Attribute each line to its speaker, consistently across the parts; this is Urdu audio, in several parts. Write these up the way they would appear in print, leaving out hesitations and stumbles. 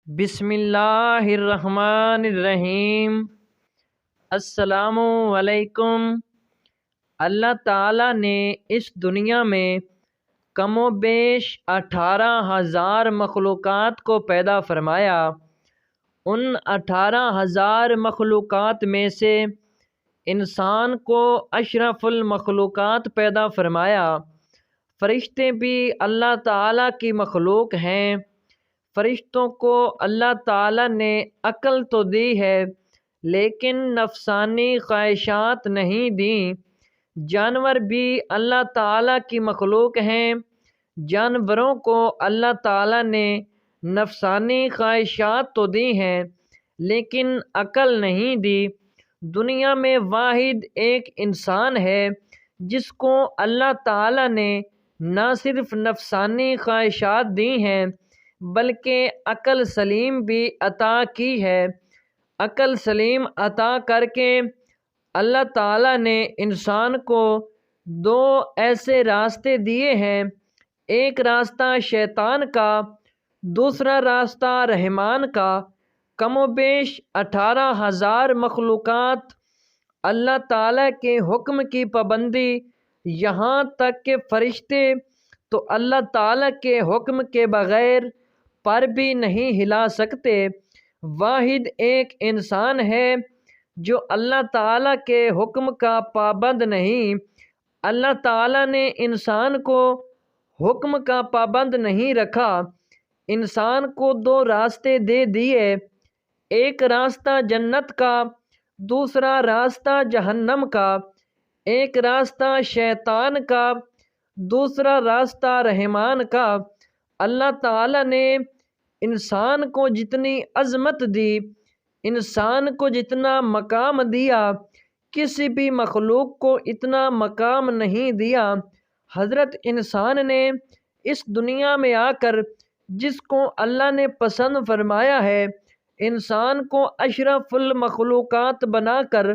Speaker 1: بسم اللہ الرحمن الرحیم۔ السلام علیکم۔ اللہ تعالیٰ نے اس دنیا میں کم و بیش 18,000 مخلوقات کو پیدا فرمایا۔ ان 18,000 مخلوقات میں سے انسان کو اشرف المخلوقات پیدا فرمایا۔ فرشتے بھی اللہ تعالیٰ کی مخلوق ہیں۔ فرشتوں کو اللہ تعالیٰ نے عقل تو دی ہے لیکن نفسانی خواہشات نہیں دیں۔ جانور بھی اللہ تعالیٰ کی مخلوق ہیں۔ جانوروں کو اللہ تعالیٰ نے نفسانی خواہشات تو دی ہیں لیکن عقل نہیں دی۔ دنیا میں واحد ایک انسان ہے جس کو اللہ تعالیٰ نے نہ صرف نفسانی خواہشات دی ہیں بلکہ عقل سلیم بھی عطا کی ہے۔ عقل سلیم عطا کر کے اللہ تعالیٰ نے انسان کو دو ایسے راستے دیے ہیں، ایک راستہ شیطان کا، دوسرا راستہ رحمان کا۔ کم و بیش 18,000 مخلوقات اللہ تعالیٰ کے حکم کی پابندی، یہاں تک کہ فرشتے تو اللہ تعالیٰ کے حکم کے بغیر پر بھی نہیں ہلا سکتے۔ واحد ایک انسان ہے جو اللہ تعالیٰ کے حکم کا پابند نہیں۔ اللہ تعالیٰ نے انسان کو حکم کا پابند نہیں رکھا۔ انسان کو دو راستے دے دیے، ایک راستہ جنت کا، دوسرا راستہ جہنم کا، ایک راستہ شیطان کا، دوسرا راستہ رحمان کا۔ اللہ تعالیٰ نے انسان کو جتنی عظمت دی، انسان کو جتنا مقام دیا، کسی بھی مخلوق کو اتنا مقام نہیں دیا۔ حضرت انسان نے اس دنیا میں آ کر جس کو اللہ نے پسند فرمایا ہے، انسان کو اشرف المخلوقات بنا کر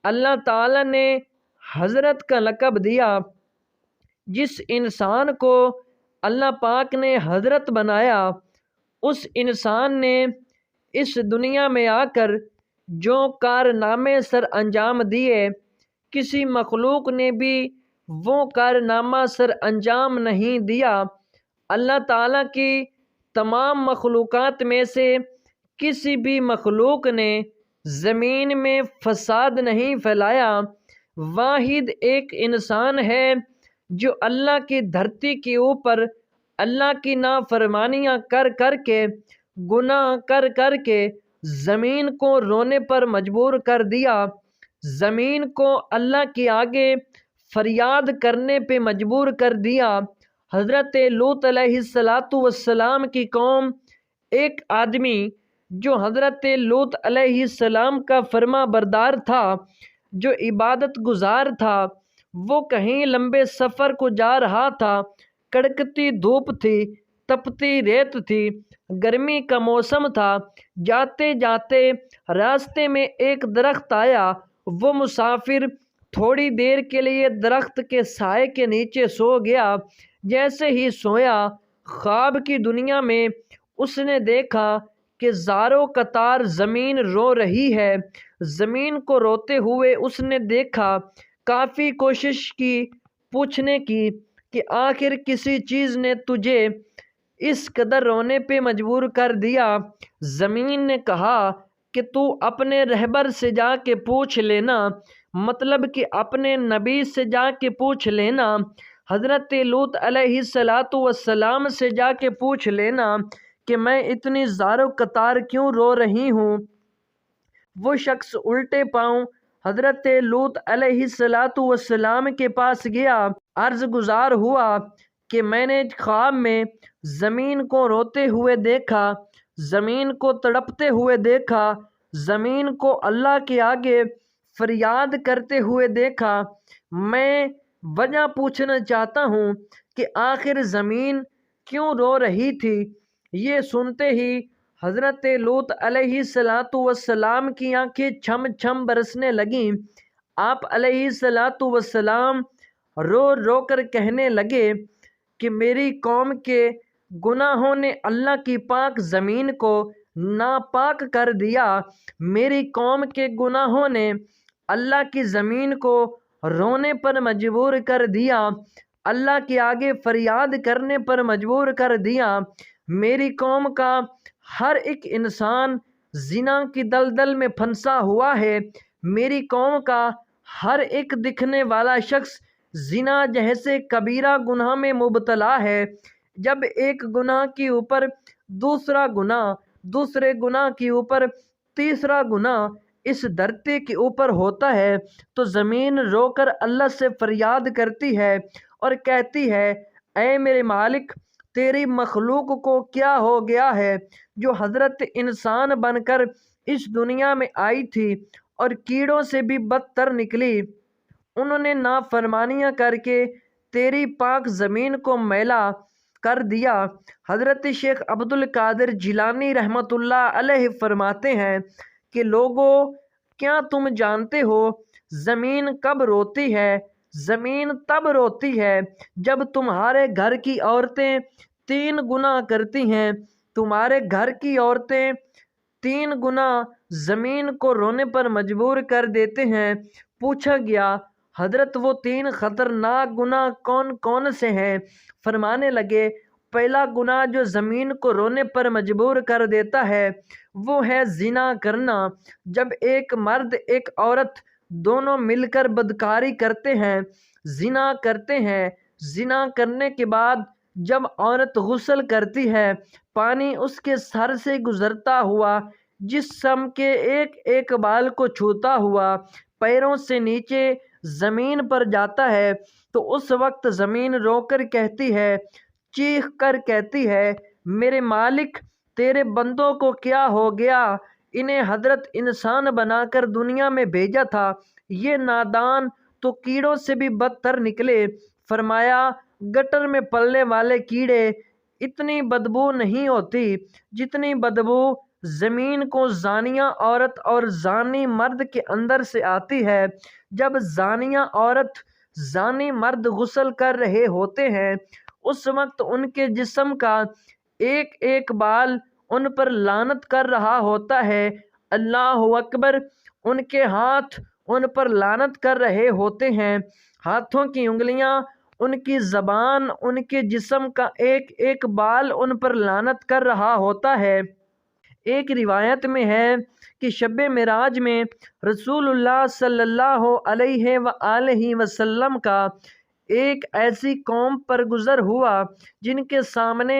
Speaker 1: اللہ تعالیٰ نے حضرت کا لقب دیا۔ جس انسان کو اللہ پاک نے حضرت بنایا، اس انسان نے اس دنیا میں آ کر جو کارنامے سر انجام دیے، کسی مخلوق نے بھی وہ کارنامہ سر انجام نہیں دیا۔ اللہ تعالیٰ کی تمام مخلوقات میں سے کسی بھی مخلوق نے زمین میں فساد نہیں پھیلایا۔ واحد ایک انسان ہے جو اللہ کی دھرتی کے اوپر اللہ کی نافرمانیاں کر کر کے، گناہ کر کر کے زمین کو رونے پر مجبور کر دیا، زمین کو اللہ کے آگے فریاد کرنے پہ مجبور کر دیا۔ حضرت لوط علیہ السلام کی قوم، ایک آدمی جو حضرت لوط علیہ السلام کا فرما بردار تھا، جو عبادت گزار تھا، وہ کہیں لمبے سفر کو جا رہا تھا، کڑکتی دھوپ تھی، تپتی ریت تھی، گرمی کا موسم تھا۔ جاتے جاتے راستے میں ایک درخت آیا، وہ مسافر تھوڑی دیر کے لیے درخت کے سائے کے نیچے سو گیا۔ جیسے ہی سویا، خواب کی دنیا میں اس نے دیکھا کہ زاروں قطار زمین رو رہی ہے۔ زمین کو روتے ہوئے اس نے دیکھا، کافی کوشش کی پوچھنے کی کہ آخر کسی چیز نے تجھے اس قدر رونے پہ مجبور کر دیا۔ زمین نے کہا کہ تو اپنے رہبر سے جا کے پوچھ لینا، مطلب کہ اپنے نبی سے جا کے پوچھ لینا، حضرت لوط علیہ السلام سے جا کے پوچھ لینا کہ میں اتنی زار و قطار کیوں رو رہی ہوں۔ وہ شخص الٹے پاؤں حضرت لوط علیہ السلام کے پاس گیا، عرض گزار ہوا کہ میں نے خواب میں زمین کو روتے ہوئے دیکھا، زمین کو تڑپتے ہوئے دیکھا، زمین کو اللہ کے آگے فریاد کرتے ہوئے دیکھا۔ میں وجہ پوچھنا چاہتا ہوں کہ آخر زمین کیوں رو رہی تھی۔ یہ سنتے ہی حضرت لوط علیہ السلام کی آنکھیں چھم چھم برسنے لگیں۔ آپ علیہ السلام رو رو کر کہنے لگے کہ میری قوم کے گناہوں نے اللہ کی پاک زمین کو ناپاک کر دیا۔ میری قوم کے گناہوں نے اللہ کی زمین کو رونے پر مجبور کر دیا، اللہ کے آگے فریاد کرنے پر مجبور کر دیا۔ میری قوم کا ہر ایک انسان زنا کی دلدل میں پھنسا ہوا ہے۔ میری قوم کا ہر ایک دکھنے والا شخص زنا جیسے کبیرہ گناہ میں مبتلا ہے۔ جب ایک گناہ کے اوپر دوسرا گناہ، دوسرے گناہ کے اوپر تیسرا گناہ اس دھرتی کے اوپر ہوتا ہے تو زمین رو کر اللہ سے فریاد کرتی ہے اور کہتی ہے، اے میرے مالک، تیری مخلوق کو کیا ہو گیا ہے جو حضرت انسان بن کر اس دنیا میں آئی تھی اور کیڑوں سے بھی بدتر نکلی۔ انہوں نے نافرمانیاں کر کے تیری پاک زمین کو میلا کر دیا۔ حضرت شیخ عبد القادر جیلانی رحمۃ اللہ علیہ فرماتے ہیں کہ لوگو، کیا تم جانتے ہو زمین کب روتی ہے؟ زمین تب روتی ہے جب تمہارے گھر کی عورتیں 3 گناہ کرتی ہیں۔ تمہارے گھر کی عورتیں 3 گناہ زمین کو رونے پر مجبور کر دیتے ہیں۔ پوچھا گیا، حضرت وہ 3 خطرناک گناہ کون کون سے ہیں؟ فرمانے لگے، پہلا گناہ جو زمین کو رونے پر مجبور کر دیتا ہے وہ ہے زنا کرنا۔ جب ایک مرد ایک عورت دونوں مل کر بدکاری کرتے ہیں، زنا کرتے ہیں، زنا کرنے کے بعد جب عورت غسل کرتی ہے، پانی اس کے سر سے گزرتا ہوا جسم کے ایک ایک بال کو چھوتا ہوا پیروں سے نیچے زمین پر جاتا ہے تو اس وقت زمین رو کر کہتی ہے، چیخ کر کہتی ہے، میرے مالک، تیرے بندوں کو کیا ہو گیا؟ انہیں حضرت انسان بنا کر دنیا میں بھیجا تھا، یہ نادان تو کیڑوں سے بھی بدتر نکلے۔ فرمایا، گٹر میں پلنے والے کیڑے اتنی بدبو نہیں ہوتی جتنی بدبو زمین کو زانیہ عورت اور زانی مرد کے اندر سے آتی ہے۔ جب زانیہ عورت، زانی مرد غسل کر رہے ہوتے ہیں اس وقت ان کے جسم کا ایک ایک بال ان پر لعنت کر رہا ہوتا ہے، اللہ اکبر، ان کے ہاتھ ان پر لعنت کر رہے ہوتے ہیں، ہاتھوں کی انگلیاں، ان کی زبان، ان کے جسم کا ایک ایک بال ان پر لعنت کر رہا ہوتا ہے۔ ایک روایت میں ہے کہ شب معراج میں رسول اللہ صلی اللہ علیہ وآلہ وسلم کا ایک ایسی قوم پر گزر ہوا جن کے سامنے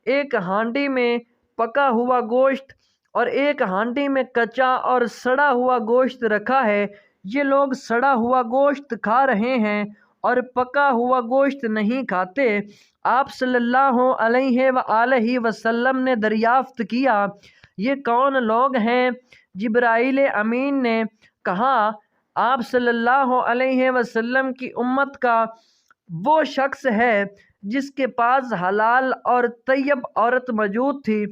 Speaker 1: ایک ہانڈی میں پکا ہوا گوشت اور ایک ہانڈی میں کچا اور سڑا ہوا گوشت رکھا ہے۔ یہ لوگ سڑا ہوا گوشت کھا رہے ہیں اور پکا ہوا گوشت نہیں کھاتے۔ آپ صلی اللہ علیہ وآلہ وسلم نے دریافت کیا، یہ کون لوگ ہیں؟ جبرائیل امین نے کہا، آپ صلی اللہ علیہ وسلم کی امت کا وہ شخص ہے جس کے پاس حلال اور طیب عورت موجود تھی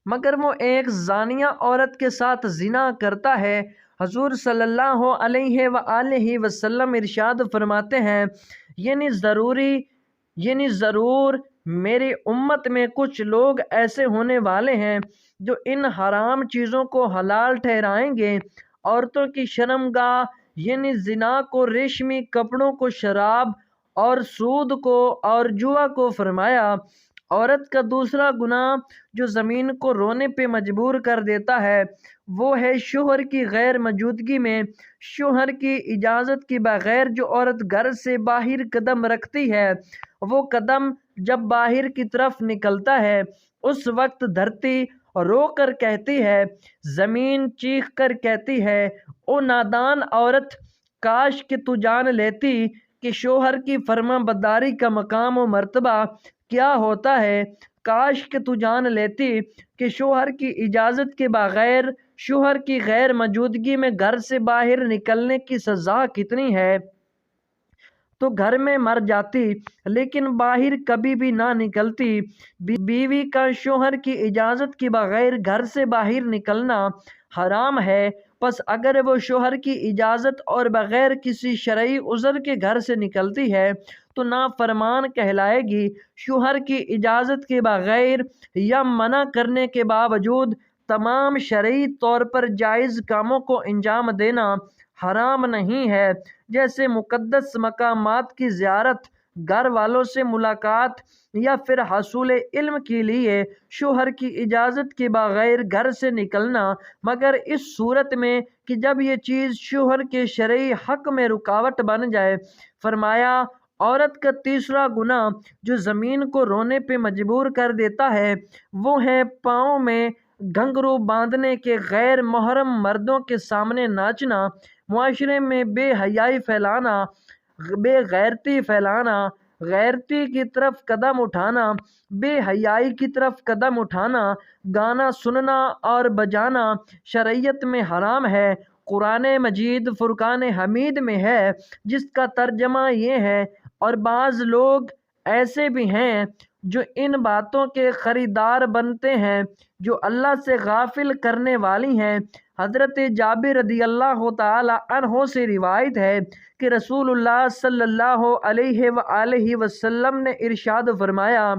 Speaker 1: مگر وہ ایک زانیہ عورت کے ساتھ زنا کرتا ہے۔ حضور صلی اللہ علیہ وآلہ وسلم ارشاد فرماتے ہیں، یعنی ضرور میری امت میں کچھ لوگ ایسے ہونے والے ہیں جو ان حرام چیزوں کو حلال ٹھہرائیں گے۔ عورتوں کی شرمگاہ یعنی زنا کو، ریشمی کپڑوں کو، شراب اور سود کو اور جوا کو فرمایا۔ عورت کا دوسرا گناہ جو زمین کو رونے پہ مجبور کر دیتا ہے وہ ہے شوہر کی غیر موجودگی میں، شوہر کی اجازت کے بغیر جو عورت گھر سے باہر قدم رکھتی ہے، وہ قدم جب باہر کی طرف نکلتا ہے اس وقت دھرتی رو کر کہتی ہے، زمین چیخ کر کہتی ہے، او نادان عورت، کاش کہ تو جان لیتی کہ شوہر کی فرما برداری کا مقام و مرتبہ کیا ہوتا ہے، کاش کہ تو جان لیتی کہ شوہر کی اجازت کے بغیر، شوہر کی غیر موجودگی میں گھر سے باہر نکلنے کی سزا کتنی ہے، تو گھر میں مر جاتی لیکن باہر کبھی بھی نہ نکلتی۔ بیوی کا شوہر کی اجازت کے بغیر گھر سے باہر نکلنا حرام ہے۔ پس اگر وہ شوہر کی اجازت اور بغیر کسی شرعی عذر کے گھر سے نکلتی ہے تو نافرمان کہلائے گی۔ شوہر کی اجازت کے بغیر یا منع کرنے کے باوجود تمام شرعی طور پر جائز کاموں کو انجام دینا حرام نہیں ہے، جیسے مقدس مقامات کی زیارت، گھر والوں سے ملاقات، یا پھر حصول علم کے لیے شوہر کی اجازت کے بغیر گھر سے نکلنا، مگر اس صورت میں کہ جب یہ چیز شوہر کے شرعی حق میں رکاوٹ بن جائے۔ فرمایا عورت کا تیسرا گناہ جو زمین کو رونے پہ مجبور کر دیتا ہے وہ ہے پاؤں میں گھنگرو باندھنے کے، غیر محرم مردوں کے سامنے ناچنا، معاشرے میں بے حیائی پھیلانا، بے غیرتی پھیلانا، غیرتی کی طرف قدم اٹھانا، بے حیائی کی طرف قدم اٹھانا، گانا سننا اور بجانا شریعت میں حرام ہے۔ قرآن مجید فرقان حمید میں ہے، جس کا ترجمہ یہ ہے، اور بعض لوگ ایسے بھی ہیں جو ان باتوں کے خریدار بنتے ہیں جو اللہ سے غافل کرنے والی ہیں۔ حضرت جابر رضی اللہ تعالی عنہ سے روایت ہے کہ رسول اللہ صلی اللہ علیہ وآلہ وسلم نے ارشاد فرمایا،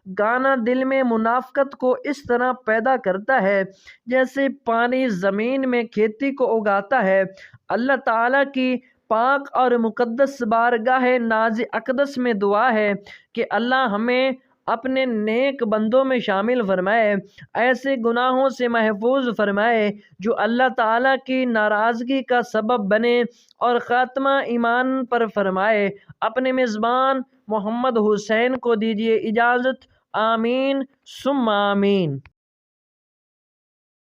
Speaker 1: گانا دل میں منافقت کو اس طرح پیدا کرتا ہے جیسے پانی زمین میں کھیتی کو اگاتا ہے۔ اللہ تعالیٰ کی پاک اور مقدس بارگاہ ناز اقدس میں دعا ہے کہ اللہ ہمیں اپنے نیک بندوں میں شامل فرمائے، ایسے گناہوں سے محفوظ فرمائے جو اللہ تعالیٰ کی ناراضگی کا سبب بنے، اور خاتمہ ایمان پر فرمائے۔ اپنے میزبان محمد حسین کو دیجیے اجازت۔ آمین ثم آمین۔